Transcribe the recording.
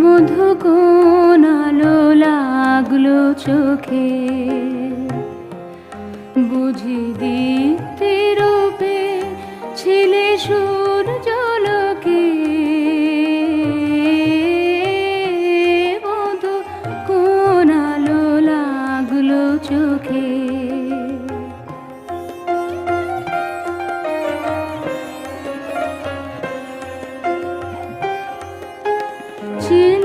মধু কোন আলো লাগলো চোখে, বুঝি দীপ্তি রূপে ছিলে সূর্যালোকে। মধু কোন আলো লাগলো চোখে। চির